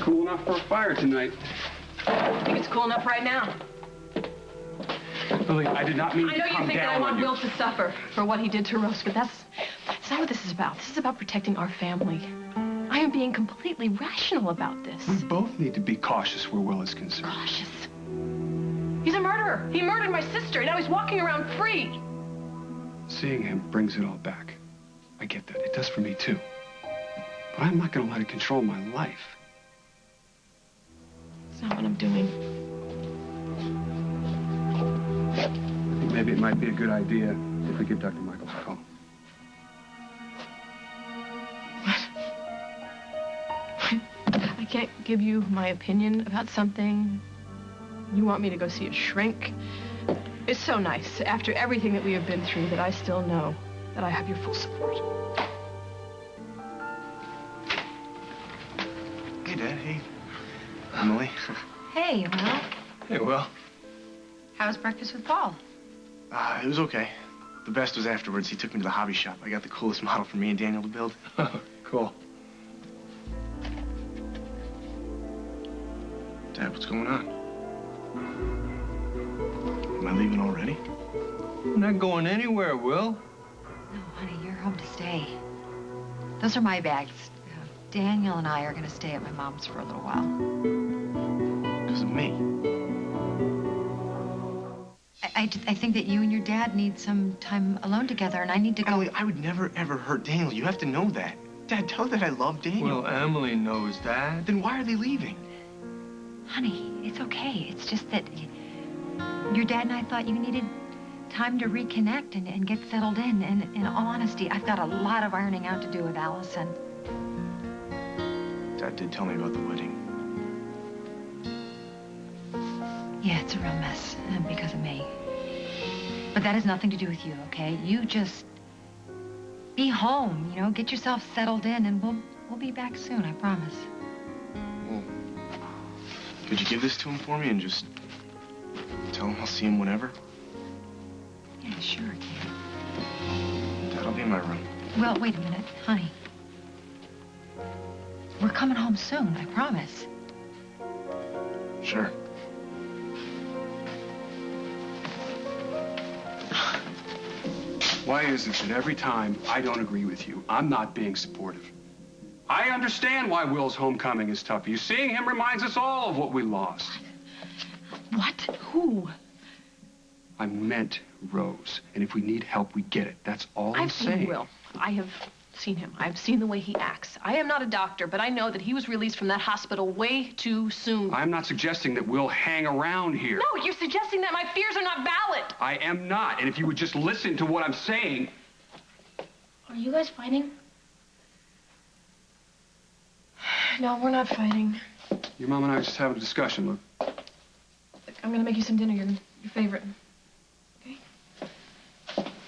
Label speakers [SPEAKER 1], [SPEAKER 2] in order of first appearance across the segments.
[SPEAKER 1] Cool enough for a fire tonight.
[SPEAKER 2] I think it's cool enough right now.
[SPEAKER 1] Lily, I did not mean to come down on you.
[SPEAKER 2] I know you think that I want Will to suffer for what he did to Rose, but that's not what this is about. This is about protecting our family. I am being completely rational about this.
[SPEAKER 1] We both need to be cautious where Will is concerned.
[SPEAKER 2] Cautious? He's a murderer. He murdered my sister, and now he's walking around free.
[SPEAKER 1] Seeing him brings it all back. I get that. It does for me, too. But I'm not going to let it control my life.
[SPEAKER 2] It's not what I'm doing.
[SPEAKER 1] I think maybe it might be a good idea if we give Dr. Michaels a call.
[SPEAKER 2] I can't give you my opinion about something. You want me to go see a shrink? It's so nice, after everything that we have been through, that I still know that I have your full support.
[SPEAKER 3] Hey, Dad. Hey, Emily.
[SPEAKER 4] Hey, Will.
[SPEAKER 3] Hey, Will.
[SPEAKER 4] How was breakfast with Paul?
[SPEAKER 3] It was okay. The best was afterwards. He took me to the hobby shop. I got the coolest model for me and Daniel to build.
[SPEAKER 1] Cool.
[SPEAKER 3] Dad, what's going on? Am I leaving already?
[SPEAKER 5] I'm not going anywhere, Will.
[SPEAKER 4] No, honey, you're home to stay. Those are my bags. Daniel and I are going to stay at my mom's for a little while.
[SPEAKER 3] Because of me?
[SPEAKER 4] I think that you and your dad need some time alone together, and I need to go...
[SPEAKER 3] Emily, I would never, ever hurt Daniel. You have to know that. Dad, tell her that I love Daniel.
[SPEAKER 5] Well, Emily knows that.
[SPEAKER 3] Then why are they leaving?
[SPEAKER 4] Honey, it's okay. It's just that your dad and I thought you needed time to reconnect and get settled in. And in all honesty, I've got a lot of ironing out to do with Allison.
[SPEAKER 3] Dad did tell me about the wedding.
[SPEAKER 4] Yeah, it's a real mess because of me. But that has nothing to do with you, okay? You just be home, you know, get yourself settled in, and we'll be back soon, I promise.
[SPEAKER 3] Well, could you give this to him for me and just tell him I'll see him whenever?
[SPEAKER 4] Yeah, sure, kid.
[SPEAKER 3] Dad, I'll be in my room.
[SPEAKER 4] Well, wait a minute, honey. We're coming home soon, I promise.
[SPEAKER 3] Sure.
[SPEAKER 1] Why is it that every time I don't agree with you, I'm not being supportive? I understand why Will's homecoming is tough. You seeing him reminds us all of what we lost.
[SPEAKER 2] What? Who?
[SPEAKER 1] I meant Rose. And if we need help, we get it. That's all I'm saying.
[SPEAKER 2] I've seen Will. I have seen him. I've seen the way he acts. I am not a doctor, but I know that he was released from that hospital way too soon.
[SPEAKER 1] I'm not suggesting that we'll hang around here.
[SPEAKER 2] No, you're suggesting that my fears are not valid.
[SPEAKER 1] I am not. And if you would just listen to what I'm saying...
[SPEAKER 6] Are you guys fighting?
[SPEAKER 2] No, we're not fighting.
[SPEAKER 1] Your mom and I are just having a discussion, Luke.
[SPEAKER 2] I'm gonna make you some dinner, your favorite. Okay?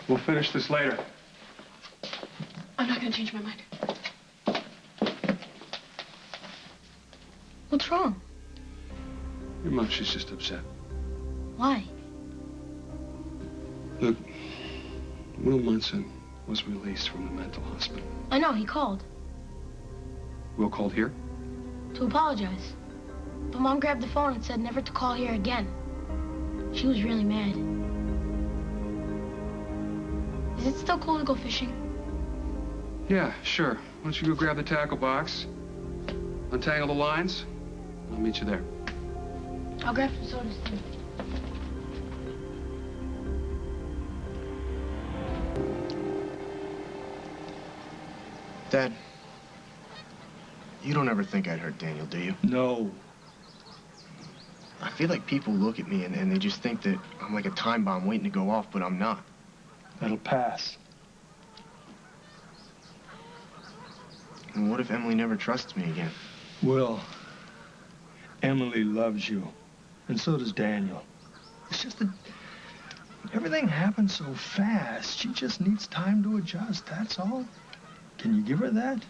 [SPEAKER 1] We'll finish this later.
[SPEAKER 2] I'm not gonna change my mind.
[SPEAKER 6] What's wrong?
[SPEAKER 1] Your mom, she's just upset.
[SPEAKER 6] Why?
[SPEAKER 1] Look, Will Munson was released from the mental hospital.
[SPEAKER 6] I know, he called.
[SPEAKER 1] Will called here?
[SPEAKER 6] To apologize. But Mom grabbed the phone and said never to call here again. She was really mad. Is it still cool to go fishing?
[SPEAKER 1] Yeah, sure. Why don't you go grab the tackle box, untangle the lines, I'll meet you there.
[SPEAKER 6] I'll grab some sodas too.
[SPEAKER 3] Dad, you don't ever think I'd hurt Daniel, do you?
[SPEAKER 5] No.
[SPEAKER 3] I feel like people look at me and they just think that I'm like a time bomb waiting to go off, but I'm not.
[SPEAKER 5] That'll pass.
[SPEAKER 3] And what if Emily never trusts me again?
[SPEAKER 5] Will, Emily loves you, and so does Daniel. It's just that everything happens so fast. She just needs time to adjust, that's all. Can you give her that?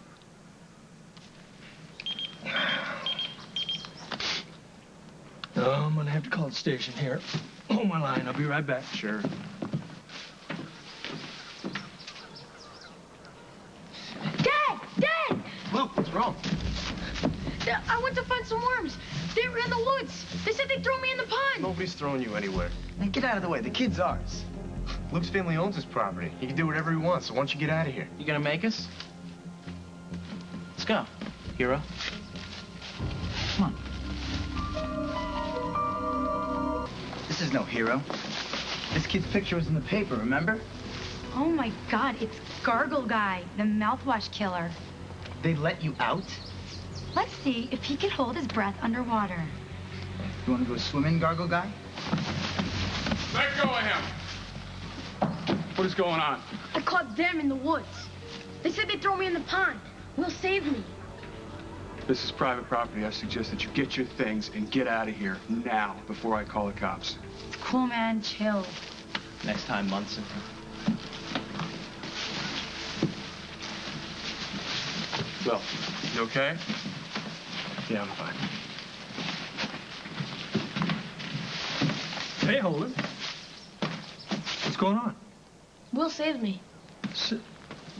[SPEAKER 5] No, I'm gonna have to call the station here. Hold my line, I'll be right back.
[SPEAKER 3] Sure.
[SPEAKER 6] Dad! Dad!
[SPEAKER 3] Luke, what's wrong?
[SPEAKER 6] I went to find some worms. They were in the woods. They said they'd throw me in the pond.
[SPEAKER 3] Nobody's throwing you anywhere.
[SPEAKER 7] Hey, get out of the way. The kid's ours.
[SPEAKER 3] Luke's family owns this property. He can do whatever he wants, so why don't you get out of here?
[SPEAKER 7] You gonna make us? Let's go, hero. Come on. This is no hero. This kid's picture was in the paper, remember?
[SPEAKER 4] Oh my God, it's Gargle Guy, the mouthwash killer.
[SPEAKER 7] They let you out?
[SPEAKER 4] Let's see if he can hold his breath underwater.
[SPEAKER 7] You wanna go swimming, Gargle Guy?
[SPEAKER 1] Let go of him. What is going on?
[SPEAKER 6] I caught them in the woods. They said they'd throw me in the pond. Will saved me.
[SPEAKER 1] This is private property. I suggest that you get your things and get out of here now before I call the cops.
[SPEAKER 4] Cool, man, chill.
[SPEAKER 7] Next time, Munson.
[SPEAKER 1] Will, you okay?
[SPEAKER 3] Yeah, I'm fine.
[SPEAKER 5] Hey, Holden. What's going on?
[SPEAKER 6] Will saved me.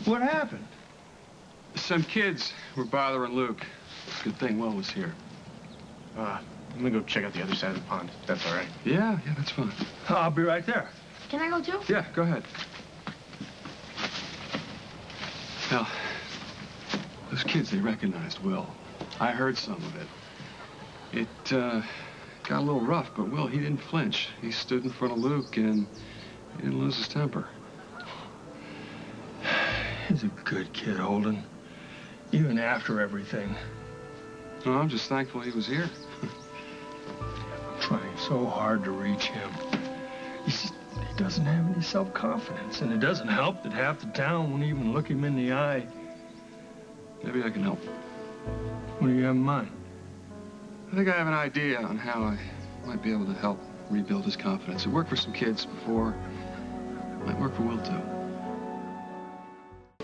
[SPEAKER 5] What happened?
[SPEAKER 1] Some kids were bothering Luke. Good thing Will was here.
[SPEAKER 3] I'm gonna go check out the other side of the pond, if that's all right.
[SPEAKER 1] Yeah, that's fine.
[SPEAKER 5] I'll be right there.
[SPEAKER 6] Can I go too?
[SPEAKER 1] Yeah, go ahead. Now, those kids, they recognized Will. I heard some of it. It got a little rough, but Will, he didn't flinch. He stood in front of Luke, and he didn't lose his temper.
[SPEAKER 5] He's a good kid, Holden. Even after everything.
[SPEAKER 1] Well, I'm just thankful he was here.
[SPEAKER 5] I'm trying so hard to reach him. He doesn't have any self-confidence, and it doesn't help that half the town won't even look him in the eye.
[SPEAKER 1] Maybe I can help.
[SPEAKER 5] What do you have in mind?
[SPEAKER 1] I think I have an idea on how I might be able to help rebuild his confidence. It worked for some kids before. It might work for Will, too.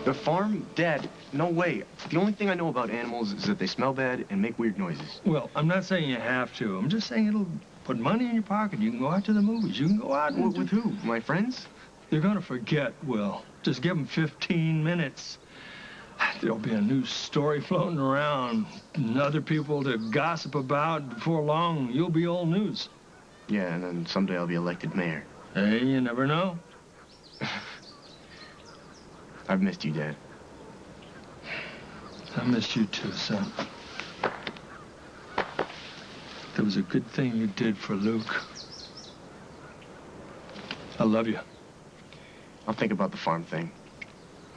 [SPEAKER 3] The farm? Dad, no way. The only thing I know about animals is that they smell bad and make weird noises.
[SPEAKER 5] Well, I'm not saying you have to. I'm just saying it'll put money in your pocket. You can go out to the movies. You can go out and...
[SPEAKER 3] With who? My friends?
[SPEAKER 5] They're gonna forget, Will. Just give them 15 minutes. There'll be a new story floating around and other people to gossip about. Before long, you'll be old news.
[SPEAKER 3] Yeah, and then someday I'll be elected mayor.
[SPEAKER 5] Hey, you never know.
[SPEAKER 3] I've missed you, Dad.
[SPEAKER 5] I missed you too, son. There was a good thing you did for Luke. I love you.
[SPEAKER 3] I'll think about the farm thing.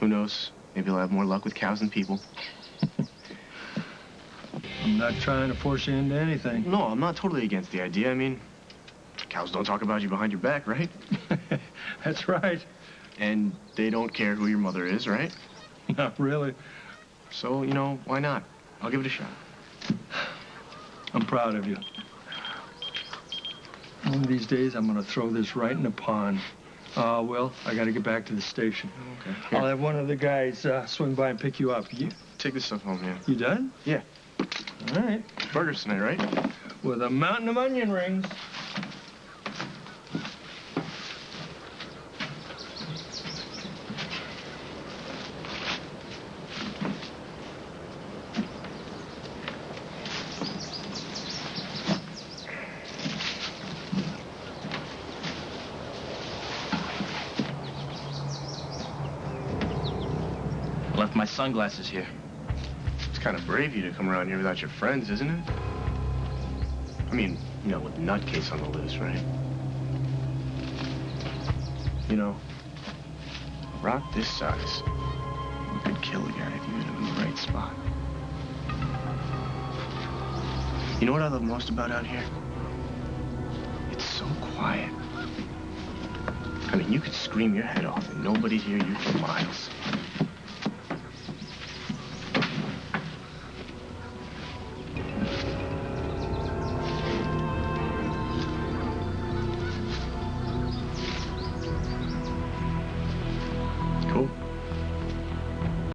[SPEAKER 3] Who knows? Maybe I'll have more luck with cows than people.
[SPEAKER 5] I'm not trying to force you into anything.
[SPEAKER 3] No, I'm not totally against the idea. I mean, cows don't talk about you behind your back, right?
[SPEAKER 5] That's right.
[SPEAKER 3] And they don't care who your mother is, right?
[SPEAKER 5] Not really.
[SPEAKER 3] So, you know, why not? I'll give it a shot.
[SPEAKER 5] I'm proud of you. One of these days, I'm gonna throw this right in the pond. Will, I gotta get back to the station.
[SPEAKER 3] Okay.
[SPEAKER 5] I'll have one of the guys swing by and pick you up.
[SPEAKER 3] You take this stuff home, yeah.
[SPEAKER 5] You done?
[SPEAKER 3] Yeah.
[SPEAKER 5] All right.
[SPEAKER 3] Burgers tonight, right?
[SPEAKER 5] With a mountain of onion rings.
[SPEAKER 7] Left my sunglasses here.
[SPEAKER 3] It's kind of brave of you to come around here without your friends, isn't it? I mean, you know, with nutcase on the loose, right? You know, a rock this size, you could kill a guy if you hit him in the right spot. You know what I love most about out here? It's so quiet. I mean, you could scream your head off and nobody'd hear you for miles.